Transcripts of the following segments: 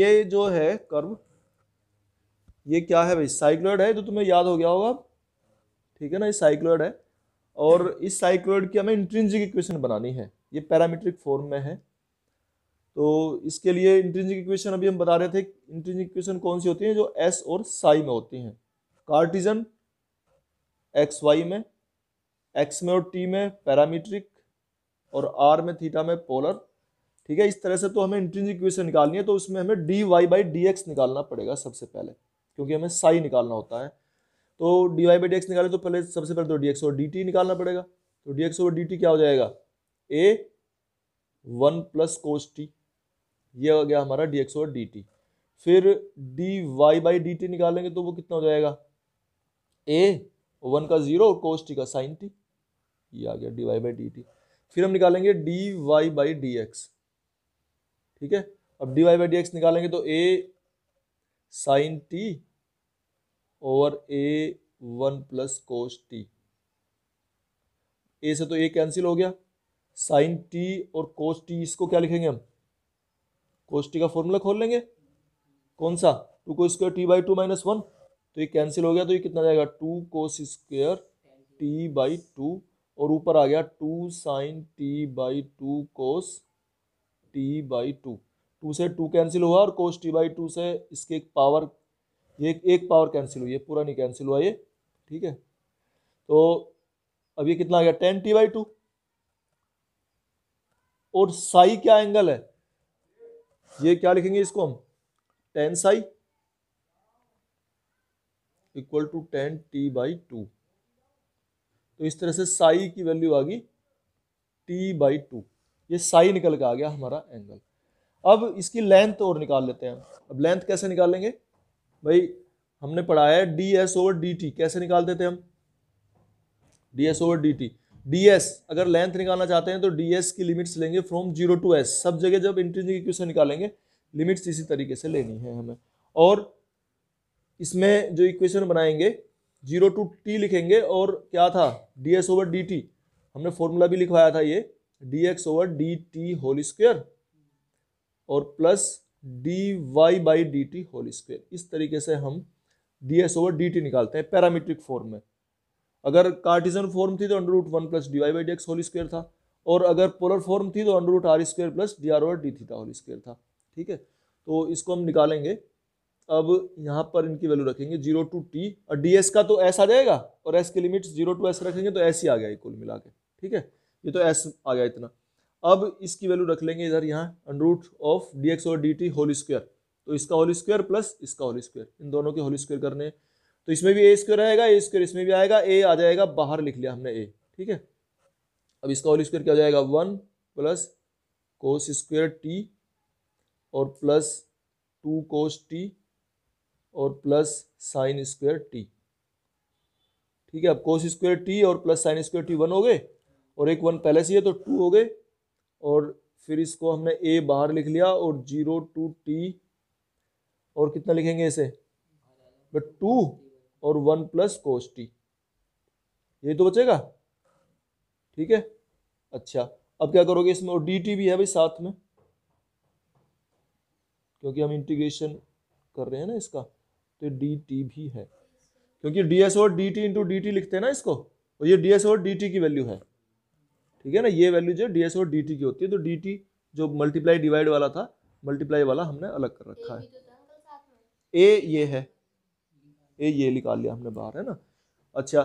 ये जो है कर्व, ये क्या है भाई, साइक्लॉइड है, तो तुम्हें याद हो गया होगा, ठीक है ना, ये साइक्लॉइड है। और इस साइक्लॉइड की हमें इंट्रिंसिक इक्वेशन बनानी है, ये पैरामीट्रिक फॉर्म में है। तो इसके लिए इंट्रिंसिक इक्वेशन अभी हम बता रहे थे, इंट्रिंसिक इक्वेशन कौन सी होती है, जो एस और साई में होती हैं। कार्टिजन एक्स वाई में, एक्स में और टी में पैरामीट्रिक, और आर में थीटा में पोलर, ठीक है। इस तरह से तो हमें इंट्रिंसिक इक्वेशन निकालनी है, तो उसमें हमें d y by d x निकालना पड़ेगा सबसे पहले, क्योंकि हमें साई निकालना होता है। तो d y by d x निकाले तो पहले सबसे पहले तो डी एक्स और डी टी निकालना पड़ेगा। तो डी एक्स और डी टी क्या हो जाएगा, ए 1 प्लस कोस टी, ये हो गया हमारा डी एक्स और डी टी। फिर d y by d t निकालेंगे तो वो कितना हो जाएगा, ए 1 का 0 और कोस टी का साइन टी, ये आ गया d y by d t. फिर हम निकालेंगे d y by d x, ठीक है। अब d y by d x निकालेंगे तो a sine t over a 1 plus cos t, a से तो ए कैंसिल हो गया, साइन टी और कोस टी, इसको क्या लिखेंगे हम, कोस टी का फॉर्मूला खोल लेंगे, कौन सा, 2 को स्क्वायर टी बाई 2 माइनस 1, तो ये कैंसिल हो गया, तो ये कितना जाएगा 2 कोस स्क्वायर टी बाई 2, और ऊपर आ गया 2 sine t by 2 cos t by 2, 2 से 2 कैंसिल हुआ, और कोस टी बाई 2 से इसके एक पावर, ये एक पावर कैंसिल हुई है, पूरा नहीं कैंसिल हुआ ये, ठीक है। तो अब ये कितना आ गया 10 टी बाई 2, और साई क्या एंगल है, ये क्या लिखेंगे इसको हम, 10 psi equal to 10 t by 2। तो इस तरह से साई की वैल्यू आ गई टी बाई 2, ये साई निकल के आ गया हमारा एंगल। अब इसकी लेंथ और निकाल लेते हैं। अब लेंथ कैसे निकालेंगे भाई, हमने पढ़ा है D s over d T, कैसे निकालते थे हम, d s over d T. D S अगर लेंथ निकालना चाहते हैं तो डी एस की लिमिट्स लेंगे फ्रॉम 0 टू एस, सब जगह जब इंट्रिंसिक इक्वेशन निकालेंगे लिमिट्स इसी तरीके से लेनी है हमें। और इसमें जो इक्वेशन बनाएंगे 0 टू टी लिखेंगे, और क्या था d s over d t, हमने फॉर्मूला भी लिखवाया था, ये d x over d t whole square और plus d y by d t whole square. इस तरीके से हम d s over d t निकालते हैं पैरामीट्रिक फॉर्म में। अगर कार्टिजन फॉर्म थी तो under root 1 plus d y by d x whole square था, और अगर पोलर फॉर्म थी तो under root r square plus d r over d theta whole square था, ठीक है। तो इसको हम निकालेंगे। अब यहाँ पर इनकी वैल्यू रखेंगे 0 टू टी, और डी एस का तो एस आ जाएगा, और एस के लिमिट्स 0 टू एस रखेंगे तो एस ही आ गया कुल मिला के, ठीक है। ये तो एस आ गया इतना। अब इसकी वैल्यू रख लेंगे इधर यहाँ under root of d x और डी टी होल स्क्वायर, तो इसका होल स्क्वायर प्लस इसका होल स्क्वायर, इन दोनों के होल स्क्वायर करने हैं। तो इसमें भी ए स्क्वायर आएगा, ए स्क्वायर इसमें भी आएगा, ए आ जाएगा बाहर लिख लिया हमने ए, ठीक है। अब इसका होल स्क्वायर क्या हो जाएगा 1 प्लस कोस स्क्वायर टी और प्लस 2 कोस टी और प्लस साइन स्क्वायर टी, ठीक है। अब कोस स्क्वायर टी और प्लस साइन स्क्वायर टी 1 हो गए, और एक 1 पहले से ही है तो 2 हो गए, और फिर इसको हमने ए बाहर लिख लिया, और 0 टू टी, और कितना लिखेंगे इसे, बट 2 और 1 प्लस कोस टी, ये तो बचेगा, ठीक है। अच्छा अब क्या करोगे इसमें, और डी टी भी है भाई साथ में, क्योंकि हम इंटीग्रेशन कर रहे हैं ना इसका, तो डी टी भी है, क्योंकि डी एस और d T into D T लिखते हैं ना इसको, और ये डी एस और डी टी की वैल्यू है, ठीक है ना। ये वैल्यू जो डी एस और डी टी की होती है, तो डी टी जो मल्टीप्लाई डिवाइड वाला था, मल्टीप्लाई वाला हमने अलग कर रखा है। ए ये है, ए ये निकाल लिया हमने बाहर, है ना। अच्छा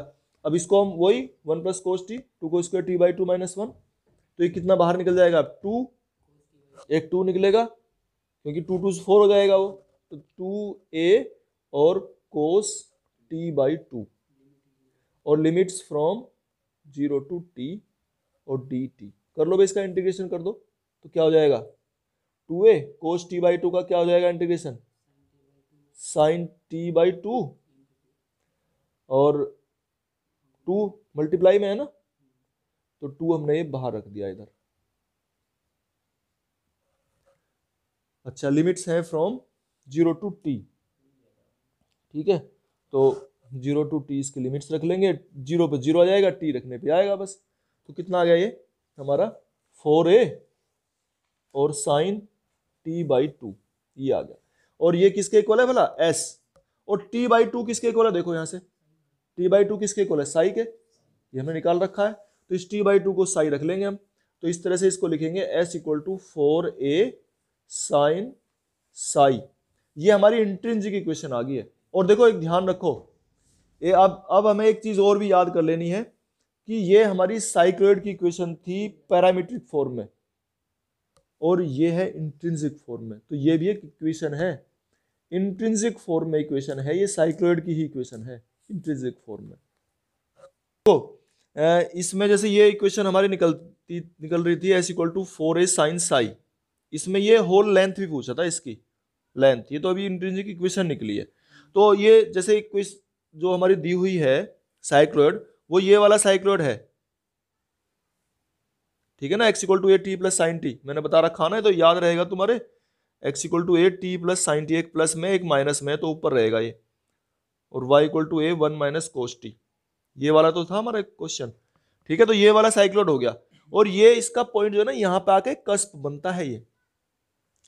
अब इसको हम वही 1 प्लस कोस टी, 2 को स्क्वायर टी बाई 2 माइनस 1, तो ये कितना बाहर निकल जाएगा 2, एक 2 निकलेगा, क्योंकि 2 2 4 हो जाएगा वो, तो 2a और कोस टी बाई 2, और लिमिट्स फ्रॉम 0 टू टी और डी टी कर लो भाई, इसका इंटीग्रेशन कर दो, तो क्या हो जाएगा 2a कोस टी बाई 2 का क्या हो जाएगा इंटीग्रेशन, साइन टी बाई 2, और 2 मल्टीप्लाई में है ना, तो 2 हमने ये बाहर रख दिया इधर। अच्छा लिमिट्स है फ्रॉम 0 टू टी, ठीक है। तो 0 टू टी इसकी लिमिट्स रख लेंगे, 0 पे 0 आ जाएगा, टी रखने पे आएगा बस। तो कितना आ गया ये हमारा 4a और साइन टी बाई 2, ये आ गया। और ये किसके इक्वल है भला, एस। और टी बाई टू किसके इक्वल है, देखो यहाँ से टी बाई टू किसके इक्वल है, साई के, ये हमने निकाल रखा है। तो इस टी बाई टू को साई रख लेंगे हम। तो इस तरह से इसको लिखेंगे s equal to 4a sine psi. ये हमारी इंट्रिंसिक इक्वेशन आ गई है। और देखो एक ध्यान रखो, ये अब हमें एक चीज और भी याद कर लेनी है कि ये हमारी साइक्लॉइड की इक्वेशन थी पैरामीट्रिक फॉर्म में, और ये है इंट्रिंसिक फॉर्म में। तो ये भी एक इक्वेशन है, इंट्रिंसिक फॉर्म में इक्वेशन है, ये साइक्लॉइड की ही इक्वेशन है इंट्रिंसिक फॉर्म में। तो इसमें जैसे ये इक्वेशन हमारी निकल रही थी s equal to 4a sine psi, इसमें ये होल लेंथ भी पूछा था, इसकी लेंथ, ये तो अभी इंट्रिंसिक इक्वेशन निकली है। तो ये जैसे इक्वेशन जो हमारी दी हुई है साइक्लॉइड, वो ये वाला साइक्लॉइड है, ठीक है ना, x equal to a t plus sine t, मैंने बता रखा ना, तो याद रहेगा तुम्हारे, x equal to a t plus sine t, एक प्लस में एक माइनस में, तो ऊपर रहेगा ये, और y equal to a 1 minus cos t, ये वाला तो था हमारा क्वेश्चन, ठीक है। तो ये वाला साइक्लॉइड हो गया, और ये इसका पॉइंट जो है ना यहाँ पे आके कस्प बनता है, ये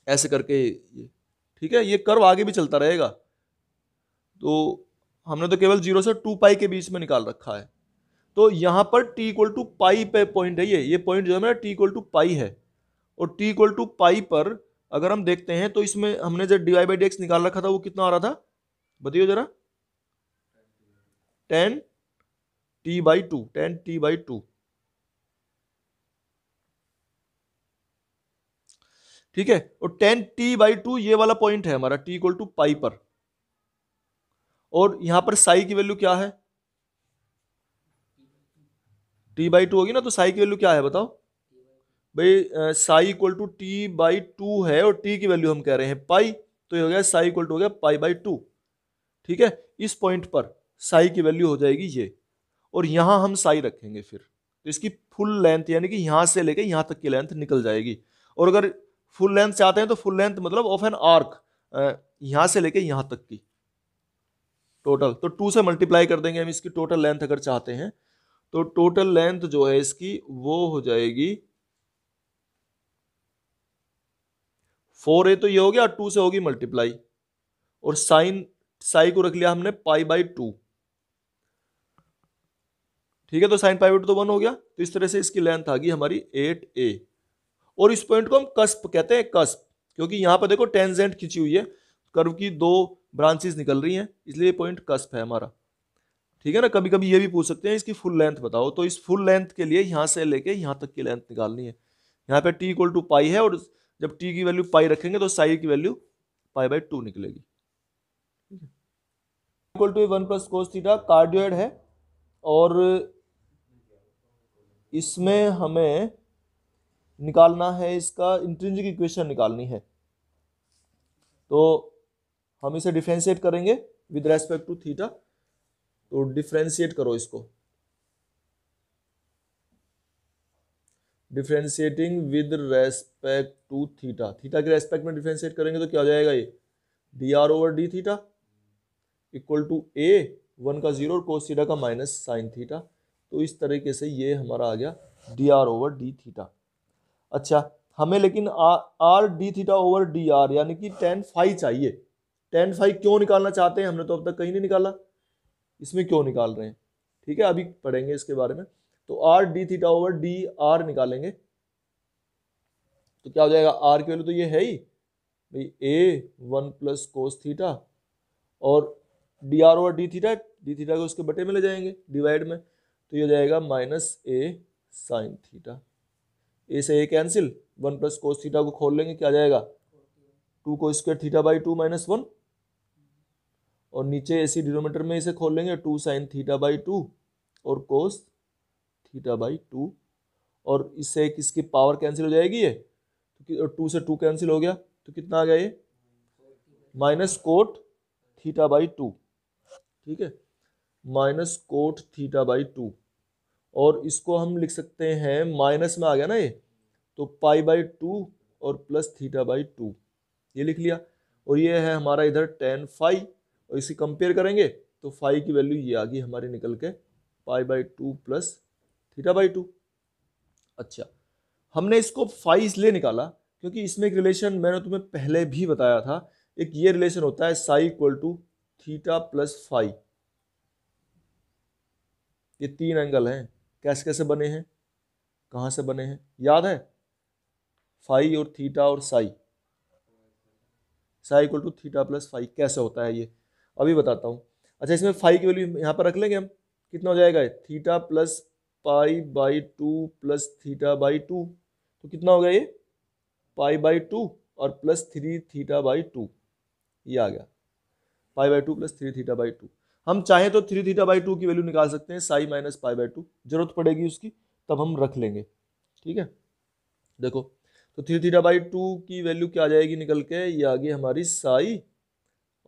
ऐसे करके ये, ठीक है, ये कर्व आगे भी चलता रहेगा। तो हमने तो केवल 0 से 2 पाई के बीच में निकाल रखा है। तो यहां पर t इक्वल टू पाई पे पॉइंट है, ये पॉइंट जो है मेरा t इक्वल टू पाई है, और t इक्वल टू पाई पर अगर हम देखते हैं तो इसमें हमने जो dy बाई dx निकाल रखा था वो कितना आ रहा था, बताइए जरा, 10 t by two, 10 t by two, ठीक है। और 10 t बाई टू ये वाला पॉइंट है हमारा t इक्वल टू पाई पर, और यहां पर साई की वैल्यू क्या है, t बाई टू होगी ना, तो साई की वैल्यू क्या है बताओ भाई, psi equal to t by two है, और t की वैल्यू हम कह रहे हैं पाई, तो ये हो गया साई इक्वल टू हो गया पाई बाई टू, ठीक है। इस पॉइंट पर साई की वैल्यू हो जाएगी ये, और यहां हम साई रखेंगे फिर, तो इसकी फुल लेंथ यानी कि यहां से लेके यहां तक की लेंथ निकल जाएगी। और अगर फुल लेंथ चाहते हैं तो फुल लेंथ मतलब ऑफ एन आर्क, यहां से लेके यहां तक की टोटल, तो 2 से मल्टीप्लाई कर देंगे हम इसकी टोटल लेंथ अगर चाहते हैं, तो टोटल लेंथ जो है इसकी वो हो जाएगी 4a, तो ये हो गया, 2 से होगी मल्टीप्लाई, और साइन साई को रख लिया हमने पाई बाई टू, ठीक है। तो साइन पाई बाई टू तो 1 हो गया, तो इस तरह से इसकी लेंथ आ गई हमारी 8a। और इस पॉइंट को हम कस्प कहते हैं, कस्प, क्योंकि यहां पर देखो टेंजेंट खिंची हुई है, कर्व की 2 ब्रांचेस निकल रही हैं, इसलिए पॉइंट कस्प है हमारा, ठीक है ना। कभी कभी ये भी पूछ सकते हैं इसकी फुल लेंथ बताओ, तो इस फुल लेंथ के लिए यहां से लेके यहां तक की लेंथ निकालनी है। यहाँ पे t इक्वल टू पाई है, और जब t की वैल्यू पाई रखेंगे तो साई की वैल्यू पाई बाई टू निकलेगी, equal to 1 plus cos theta cardioid है, और इसमें हमें निकालना है, इसका इंट्रिंसिक इक्वेशन निकालनी है। तो हम इसे डिफरेंशिएट करेंगे विद रेस्पेक्ट टू थीटा, तो डिफरेंशिएट करो इसको, differentiating with respect to theta, theta के रेस्पेक्ट में डिफरेंशिएट करेंगे तो क्या हो जाएगा, ये d r over d theta equal to a 1 का 0 और कोस थीटा का माइनस साइन थीटा। तो इस तरीके से ये हमारा आ गया d r over d theta. अच्छा, हमें लेकिन r d theta over d r यानी कि टेन फाई चाहिए। टेन फाई क्यों निकालना चाहते हैं, हमने तो अब तक कहीं नहीं निकाला, इसमें क्यों निकाल रहे हैं, ठीक है, अभी पढ़ेंगे इसके बारे में। तो are d theta over d are निकालेंगे तो क्या हो जाएगा, आर की वैल्यू तो ये है ही भाई, ए 1 प्लस कोस थीटा, और D r over d theta को उसके बटे में ले जाएंगे डिवाइड में, तो ये हो जाएगा माइनस ए साइन थीटा, ए से ए कैंसिल, 1 प्लस कोस थीटा को खोल लेंगे, क्या जाएगा 2 को स्क्वायर थीटा बाई 2 माइनस 1, और नीचे इसी डिनोमिनेटर में इसे खोल लेंगे 2 साइन थीटा बाई 2 और कोस थीटा बाई 2, और इससे किसकी पावर कैंसिल हो जाएगी, ये 2 से 2 कैंसिल हो गया, तो कितना आ गया ये माइनस कोट थीटा बाई 2, ठीक है, माइनस कोट थीटा बाई 2, और इसको हम लिख सकते हैं माइनस में आ गया ना ये, तो पाई बाई 2 और प्लस थीटा बाई 2, ये लिख लिया, और ये है हमारा इधर टेन फाई, और इसे कंपेयर करेंगे तो फाई की वैल्यू ये आ गई हमारी निकल के pi by 2 plus theta by 2। अच्छा, हमने इसको फाई इसलिए निकाला क्योंकि इसमें एक रिलेशन मैंने तुम्हें पहले भी बताया था, एक ये रिलेशन होता है psi equal to theta plus phi. ये 3 एंगल हैं, कैसे कैसे बने हैं, कहाँ से बने हैं, याद है? फाई और थीटा और psi, psi equal to theta plus phi कैसे होता है ये अभी बताता हूँ। अच्छा, इसमें फाई की वैल्यू यहाँ पर रख लेंगे हम, कितना हो जाएगा? Theta plus pi by 2 plus theta by 2, तो कितना हो गया ये? पाई बाई 2 और प्लस 3 थीटा बाई 2, ये आ गया pi by 2 plus 3 theta by 2। हम चाहें तो 3 थीटा बाई 2 की वैल्यू निकाल सकते हैं, साई माइनस पाई बाई 2, जरूरत पड़ेगी उसकी तब हम रख लेंगे, ठीक है। देखो तो 3 थीटा बाई 2 की वैल्यू क्या आ जाएगी निकल के? ये आ गई हमारी साई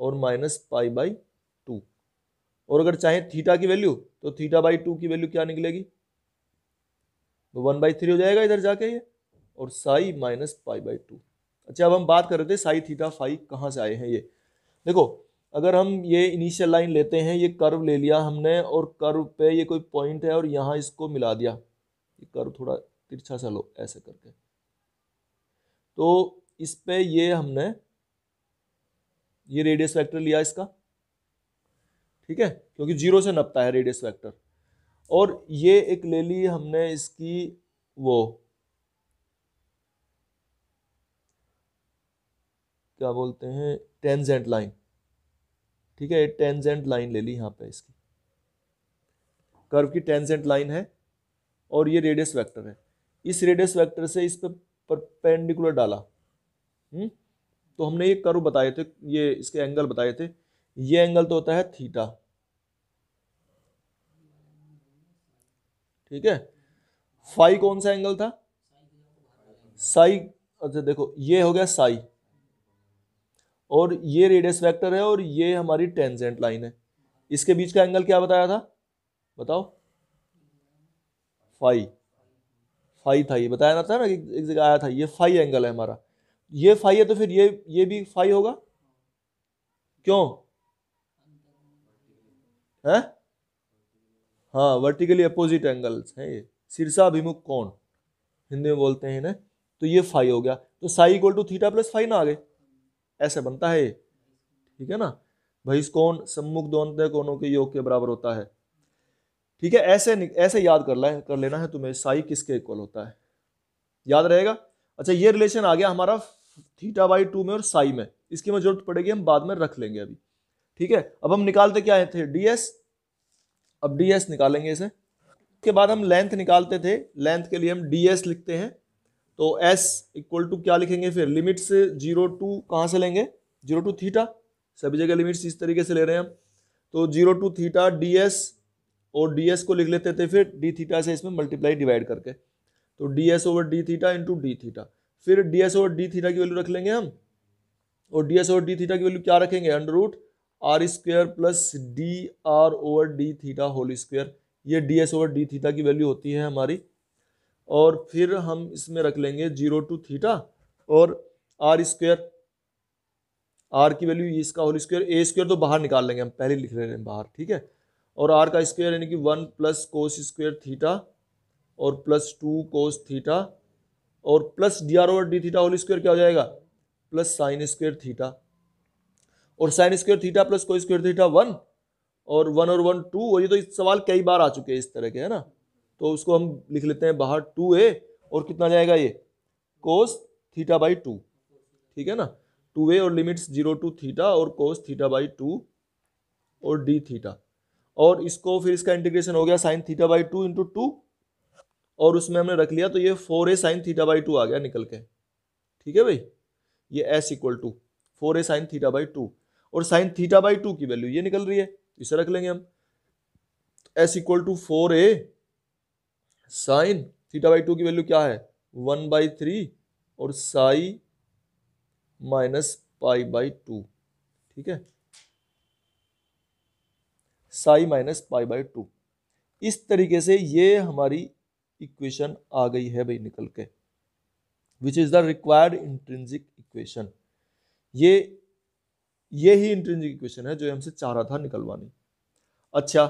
और माइनस पाई बाई 2। और अगर चाहें थीटा की वैल्यू तो थीटा बाई 2 की वैल्यू क्या निकलेगी? तो 1/3 हो जाएगा इधर जाके ये, और साई माइनस पाई बाई 2। अच्छा, अब हम बात कर रहे थे साई थीटा फाई कहाँ से आए हैं। ये देखो, अगर हम ये इनिशियल लाइन लेते हैं, ये कर्व ले लिया हमने और कर्व पे ये कोई पॉइंट है और यहाँ इसको मिला दिया, ये कर्व थोड़ा तिरछा सा लो ऐसे करके, तो इस पे ये हमने ये रेडियस वेक्टर लिया इसका, ठीक है, क्योंकि 0 से नपता है रेडियस वेक्टर। और ये एक ले ली हमने इसकी वो क्या बोलते हैं, टेंजेंट लाइन, ठीक है, टेंजेंट लाइन ले ली यहाँ पे, इसकी कर्व की टेंजेंट लाइन है और ये रेडियस वेक्टर है। इस रेडियस वेक्टर से इस पे परपेंडिकुलर डाला, तो हमने ये कर्व बताए थे, ये इसके एंगल बताए थे। ये एंगल तो होता है थीटा, ठीक है। फाई कौन सा एंगल था? साई। अच्छा देखो, ये हो गया साई और ये रेडियस वेक्टर है और ये हमारी टेंजेंट लाइन है। इसके बीच का एंगल क्या बताया था, बताओ? फाई, फाई था, ये बताया ना था ना, एक जगह आया था, ये फाई एंगल है हमारा। ये फाई है तो फिर ये भी फाई होगा, क्यों है? हाँ, वर्टिकली अपोजिट एंगल्स है ये, शीर्षाभिमुख कोण हिंदी में बोलते हैं इन्हें। तो ये फाई हो गया, तो psi equal to theta plus phi ना आ गए, ऐसे बनता है ये, ठीक है ना। बहिष्कोण सम्मुख दोनों कोणों के योग के बराबर होता है, ठीक है। ऐसे ऐसे याद कर लेना है तुम्हें, साई किसके इक्वल होता है, याद रहेगा। अच्छा, ये रिलेशन आ गया हमारा थीटा बाई 2 में और साई में, इसकी हमें जरूरत पड़ेगी, हम बाद में रख लेंगे अभी, ठीक है। अब हम निकालते क्या थे, डीएस। अब डीएस निकालेंगे इसे, के बाद हम लेंथ निकालते थे, लेंथ के लिए हम डीएस लिखते हैं। तो एस इक्वल टू क्या लिखेंगे फिर, लिमिट से 0 टू कहाँ से लेंगे, 0 टू थीटा, सभी जगह लिमिट्स इस तरीके से ले रहे हैं हम। तो 0 टू थीटा डीएस, और डीएस को लिख लेते थे फिर डी थीटा से इसमें मल्टीप्लाई डिवाइड करके, तो d s over d theta into d theta. फिर डीएस ओवर डी थीटा की वैल्यू रख लेंगे हम, और डीएस ओवर डी थीटा की वैल्यू क्या रखेंगे, under root r square plus d r over d theta whole square. ये डीएस ओवर डी थीटा की वैल्यू होती है हमारी। और फिर हम इसमें रख लेंगे 0 टू थीटा और आर स्क्वायर, आर की वैल्यू इसका होल स्क्वायर, ए स्क्वायर तो बाहर निकाल लेंगे हम, पहले लिख रहे हैं बाहर, ठीक है। और आर का स्क्वायर यानी कि 1 प्लस कोस स्क्वायर थीटा और प्लस 2 कोस थीटा और plus d r over d theta whole square क्या हो जाएगा, प्लस साइन स्क्वायर थीटा। और sine square theta plus cos square theta 1 और 1 और 1 2। और ये तो इस सवाल कई बार आ चुके हैं इस तरह के, है ना, तो उसको हम लिख लेते हैं बाहर 2a, और कितना जाएगा ये कोस थीटा बाई 2, ठीक है ना, 2a और लिमिट्स 0 टू थीटा और कोस थीटा बाई 2 और डी थीटा। और इसको फिर इसका इंटीग्रेशन हो गया साइन थीटा बाई 2 इंटू 2, और उसमें हमने रख लिया तो ये 4a साइन थीटा बाई 2 आ गया निकल के, ठीक है भाई। ये s equal to 4a sine theta by 2, और साइन थीटा बाई 2 की वैल्यू ये निकल रही है, इसे रख लेंगे हम, s equal to 4a sine theta by 2 की वैल्यू क्या है 1/3 और साई माइनस पाई बाई 2, ठीक है, साई माइनस पाई बाई 2। इस तरीके से ये हमारी इक्वेशन आ गई है भाई निकल के, which is the required intrinsic equation. ये ही इंट्रिंसिक इक्वेशन है जो हमसे चाह रहा था निकलवानी। अच्छा,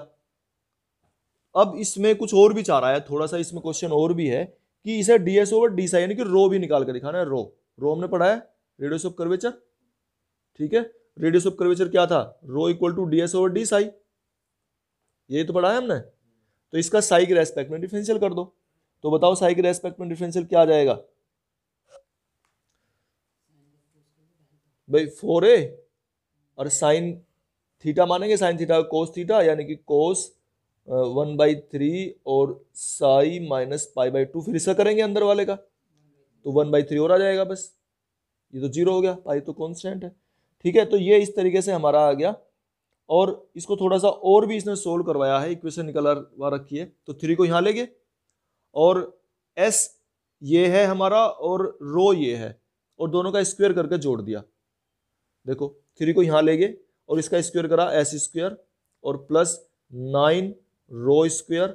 अब इसमें कुछ और भी चाह रहा है, थोड़ा सा इसमें क्वेश्चन और भी है कि इसे डीएस ओवर डी साई यानी कि रो भी निकाल कर दिखाना है। रो हमने पढ़ा है, रेडियस ऑफ कर्वेचर, ठीक है। रेडियस ऑफ कर्वेचर क्या था, rho equal to ds over d psi, ये तो पढ़ा है हमने। तो इसका साई के रेस्पेक्ट में डिफरेंशियल कर दो, तो बताओ साई के रेस्पेक्ट में डिफरेंशियल क्या आ जाएगा भाई, 4a और साइन थीटा मानेंगे, साइन थीटा कोस थीटा, यानी कि कोस 1/3 और साई माइनस पाई बाई 2, फिर इसका करेंगे अंदर वाले का तो 1/3 और आ जाएगा बस, ये तो जीरो हो गया, पाई तो कांस्टेंट है। ठीक है, तो ये इस तरीके से हमारा आ गया। और इसको थोड़ा सा और भी इसने सोल्व करवाया है, इक्वेशन निकलवा रखी है, तो 3 को यहाँ लेंगे और s ये है हमारा और रो ये है, और दोनों का स्क्वायर करके जोड़ दिया। देखो 3 को यहाँ लेंगे और इसका स्क्वायर करा s स्क्वायर और plus 9 rho square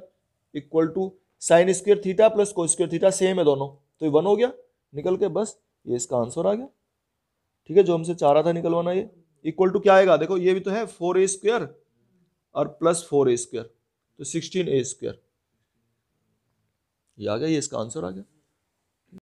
equal to sine square theta plus cos square theta, same है दोनों, तो ये 1 हो गया निकल के, बस ये इसका आंसर आ गया। ठीक है, जो हमसे चाह रहा था निकलवाना, ये इक्वल टू क्या आएगा, देखो ये भी तो है 4a स्क्वायर और प्लस 4a स्क्वायर, तो 16a स्क्वायर, ये आ गया, ये इसका आंसर आ गया।